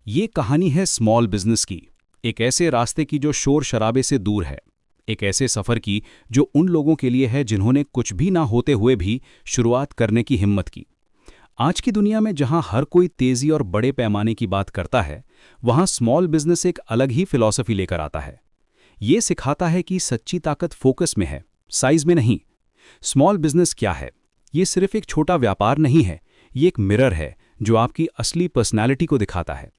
ये कहानी है स्मॉल बिजनेस की, एक ऐसे रास्ते की जो शोर शराबे से दूर है, एक ऐसे सफर की जो उन लोगों के लिए है जिन्होंने कुछ भी ना होते हुए भी शुरुआत करने की हिम्मत की। आज की दुनिया में जहां हर कोई तेजी और बड़े पैमाने की बात करता है, वहां स्मॉल बिजनेस एक अलग ही फिलॉसफी लेकर आता है। ये सिखाता है कि सच्ची ताकत फोकस में है, साइज में नहीं। स्मॉल बिजनेस क्या है? ये सिर्फ एक छोटा व्यापार नहीं है, ये एक मिरर है जो आपकी असली पर्सनैलिटी को दिखाता है।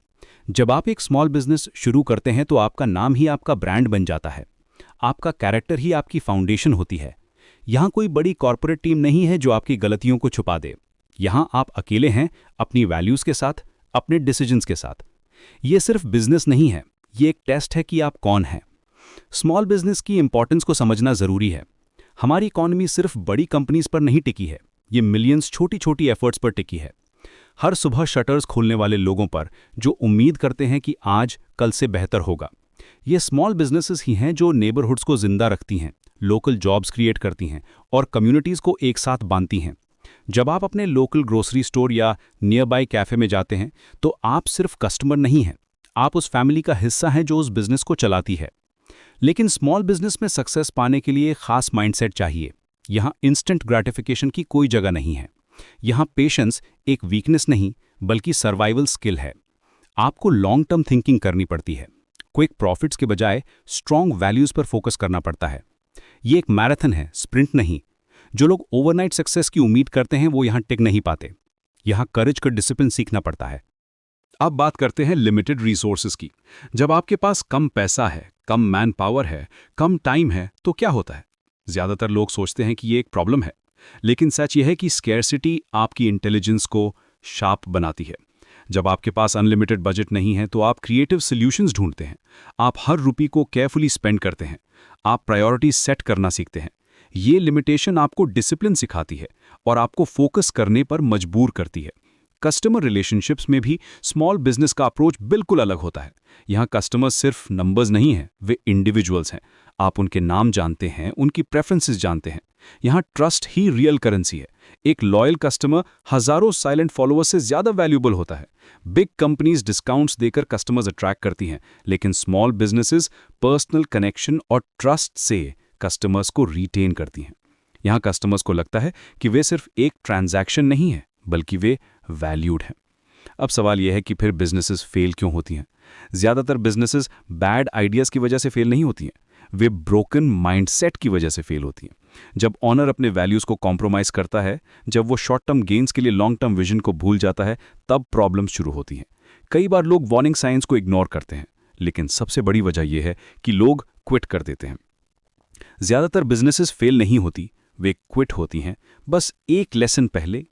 जब आप एक स्मॉल बिजनेस शुरू करते हैं तो आपका नाम ही आपका ब्रांड बन जाता है, आपका कैरेक्टर ही आपकी फाउंडेशन होती है। यहाँ कोई बड़ी कॉर्पोरेट टीम नहीं है जो आपकी गलतियों को छुपा दे। यहाँ आप अकेले हैं, अपनी वैल्यूज़ के साथ, अपने डिसीजंस के साथ। ये सिर्फ बिजनेस नहीं है, ये एक टेस्ट है कि आप कौन हैं। स्मॉल बिजनेस की इंपॉर्टेंस को समझना ज़रूरी है। हमारी इकॉनमी सिर्फ बड़ी कंपनीज पर नहीं टिकी है, ये मिलियंस छोटी छोटी एफर्ट्स पर टिकी है। हर सुबह शटर्स खोलने वाले लोगों पर जो उम्मीद करते हैं कि आज कल से बेहतर होगा। ये स्मॉल बिजनेसेस ही हैं जो नेबरहुड्स को जिंदा रखती हैं, लोकल जॉब्स क्रिएट करती हैं और कम्युनिटीज़ को एक साथ बांधती हैं। जब आप अपने लोकल ग्रोसरी स्टोर या नियर बाय कैफ़े में जाते हैं तो आप सिर्फ कस्टमर नहीं हैं, आप उस फैमिली का हिस्सा हैं जो उस बिजनेस को चलाती है। लेकिन स्मॉल बिजनेस में सक्सेस पाने के लिए खास माइंडसेट चाहिए। यहाँ इंस्टेंट ग्रेटिफिकेशन की कोई जगह नहीं है। यहाँ पेशेंस एक वीकनेस नहीं बल्कि सर्वाइवल स्किल है। आपको लॉन्ग टर्म थिंकिंग करनी पड़ती है। क्विक प्रॉफिट्स के बजाय स्ट्रॉन्ग वैल्यूज पर फोकस करना पड़ता है। ये एक मैराथन है, स्प्रिंट नहीं। जो लोग ओवरनाइट सक्सेस की उम्मीद करते हैं वो यहाँ टिक नहीं पाते। यहाँ करेज का डिसिप्लिन सीखना पड़ता है। अब बात करते हैं लिमिटेड रिसोर्सेज की। जब आपके पास कम पैसा है, कम मैन पावर है, कम टाइम है, तो क्या होता है? ज्यादातर लोग सोचते हैं कि ये एक प्रॉब्लम है, लेकिन सच यह है कि स्कैर्सिटी आपकी इंटेलिजेंस को शार्प बनाती है। जब आपके पास अनलिमिटेड बजट नहीं है तो आप क्रिएटिव सॉल्यूशंस ढूंढते हैं। आप हर रुपये को केयरफुली स्पेंड करते हैं। आप प्रायोरिटीज सेट करना सीखते हैं। ये लिमिटेशन आपको डिसिप्लिन सिखाती है और आपको फोकस करने पर मजबूर करती है। कस्टमर रिलेशनशिप्स में भी स्मॉल बिजनेस का अप्रोच बिल्कुल अलग होता है। यहाँ कस्टमर्स सिर्फ नंबर्स नहीं हैं, वे इंडिविजुअल्स हैं। आप उनके नाम जानते हैं, उनकी प्रेफरेंसेस जानते हैं। यहाँ ट्रस्ट ही रियल करेंसी है। एक लॉयल कस्टमर हजारों साइलेंट फॉलोअर्स से ज्यादा वैल्यूएबल होता है। बिग कंपनीज डिस्काउंट्स देकर कस्टमर्स अट्रैक्ट करती हैं, लेकिन स्मॉल बिजनेसेस पर्सनल कनेक्शन और ट्रस्ट से कस्टमर्स को रिटेन करती हैं। यहाँ कस्टमर्स को लगता है कि वे सिर्फ एक ट्रांजैक्शन नहीं है बल्कि वे वैल्यूड हैं। अब सवाल यह है कि फिर बिजनेसेस फेल क्यों होती हैं? ज्यादातर बिजनेसेस बैड आइडियाज की वजह से फेल नहीं होती हैं, वे ब्रोकन माइंडसेट की वजह से फेल होती हैं। जब ऑनर अपने वैल्यूज को कॉम्प्रोमाइज करता है, जब वो शॉर्ट टर्म गेन्स के लिए लॉन्ग टर्म विजन को भूल जाता है, तब प्रॉब्लम शुरू होती हैं। कई बार लोग वार्निंग साइंस को इग्नोर करते हैं, लेकिन सबसे बड़ी वजह यह है कि लोग क्विट कर देते हैं। ज्यादातर बिजनेसेस फेल नहीं होती, वे क्विट होती हैं बस एक लेसन पहले,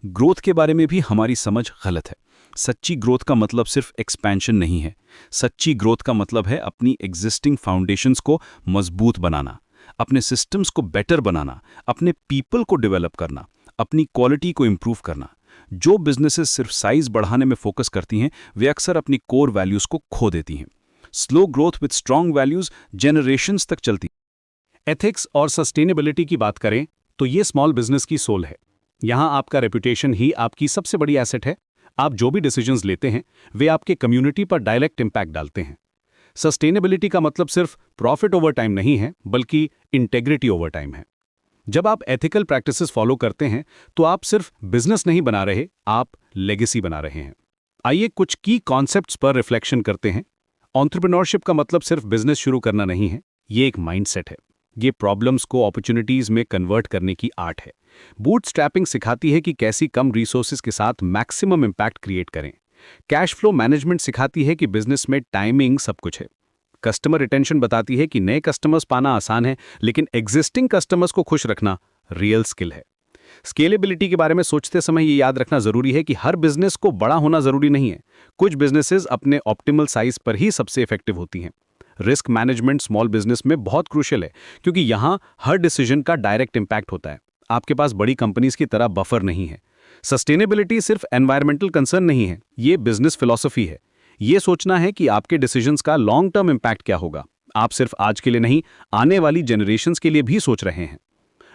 ग्रोथ के बारे में भी हमारी समझ गलत है। सच्ची ग्रोथ का मतलब सिर्फ एक्सपेंशन नहीं है। सच्ची ग्रोथ का मतलब है अपनी एग्जिस्टिंग फाउंडेशंस को मजबूत बनाना, अपने सिस्टम्स को बेटर बनाना, अपने पीपल को डेवलप करना, अपनी क्वालिटी को इंप्रूव करना। जो बिजनेसेस सिर्फ साइज बढ़ाने में फोकस करती हैं वे अक्सर अपनी कोर वैल्यूज को खो देती हैं। Slow growth with strong values generations तक चलती। एथिक्स और सस्टेनेबिलिटी की बात करें तो ये स्मॉल बिजनेस की सोल है। यहाँ आपका रेपुटेशन ही आपकी सबसे बड़ी एसेट है। आप जो भी डिसीजंस लेते हैं वे आपके कम्युनिटी पर डायरेक्ट इम्पैक्ट डालते हैं। सस्टेनेबिलिटी का मतलब सिर्फ प्रॉफिट ओवर टाइम नहीं है बल्कि इंटेग्रिटी ओवर टाइम है। जब आप एथिकल प्रैक्टिसेस फॉलो करते हैं तो आप सिर्फ बिजनेस नहीं बना रहे, आप लेगेसी बना रहे हैं। आइए कुछ की कॉन्सेप्ट्स पर रिफ्लेक्शन करते हैं। एंटरप्रेन्योरशिप का मतलब सिर्फ बिजनेस शुरू करना नहीं है, ये एक माइंडसेट है। ये प्रॉब्लम्स को अपॉर्चुनिटीज में कन्वर्ट करने की आर्ट है। बूटस्ट्रैपिंग सिखाती है कि कैसी कम रिसोर्सेज के साथ मैक्सिमम इम्पैक्ट क्रिएट करें। कैश फ्लो मैनेजमेंट सिखाती है कि बिजनेस में टाइमिंग सब कुछ है। कस्टमर रिटेंशन बताती है कि नए कस्टमर्स पाना आसान है, लेकिन एग्जिस्टिंग कस्टमर्स को खुश रखना रियल स्किल है। स्केलेबिलिटी के बारे में सोचते समय ये याद रखना जरूरी है कि हर बिजनेस को बड़ा होना जरूरी नहीं है। कुछ बिजनेसेस अपने ऑप्टिमल साइज पर ही सबसे इफेक्टिव होती हैं। रिस्क मैनेजमेंट स्मॉल बिजनेस में बहुत क्रूशियल है, क्योंकि यहाँ हर डिसीजन का डायरेक्ट इम्पैक्ट होता है। आपके पास बड़ी कंपनीज की तरह बफर नहीं है। सस्टेनेबिलिटी सिर्फ एनवायरमेंटल कंसर्न नहीं है, ये बिजनेस फिलॉसफी है। ये सोचना है कि आपके डिसीजंस का लॉन्ग टर्म इम्पैक्ट क्या होगा। आप सिर्फ आज के लिए नहीं, आने वाली जनरेशंस के लिए भी सोच रहे हैं।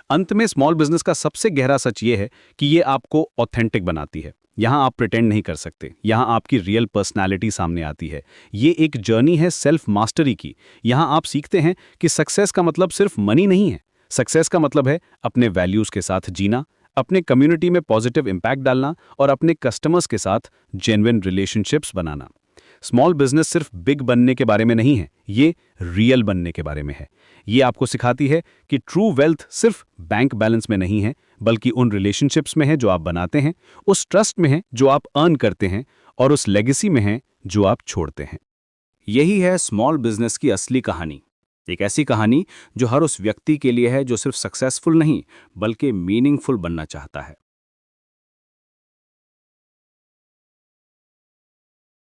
अंत में स्मॉल बिजनेस का सबसे गहरा सच ये है कि ये आपको ऑथेंटिक बनाती है। यहाँ आप प्रिटेंड नहीं कर सकते, यहाँ आपकी रियल पर्सनालिटी सामने आती है। ये एक जर्नी है सेल्फ मास्टरी की। यहाँ आप सीखते हैं कि सक्सेस का मतलब सिर्फ मनी नहीं है। सक्सेस का मतलब है अपने वैल्यूज़ के साथ जीना, अपने कम्युनिटी में पॉजिटिव इम्पैक्ट डालना और अपने कस्टमर्स के साथ जेन्युइन रिलेशनशिप्स बनाना। स्मॉल बिजनेस सिर्फ बिग बनने के बारे में नहीं है, ये रियल बनने के बारे में है। ये आपको सिखाती है कि ट्रू वेल्थ सिर्फ बैंक बैलेंस में नहीं है, बल्कि उन रिलेशनशिप्स में है जो आप बनाते हैं, उस ट्रस्ट में है जो आप अर्न करते हैं और उस लेगेसी में है जो आप छोड़ते हैं। यही है स्मॉल बिजनेस की असली कहानी। एक ऐसी कहानी जो हर उस व्यक्ति के लिए है जो सिर्फ सक्सेसफुल नहीं बल्कि मीनिंगफुल बनना चाहता है।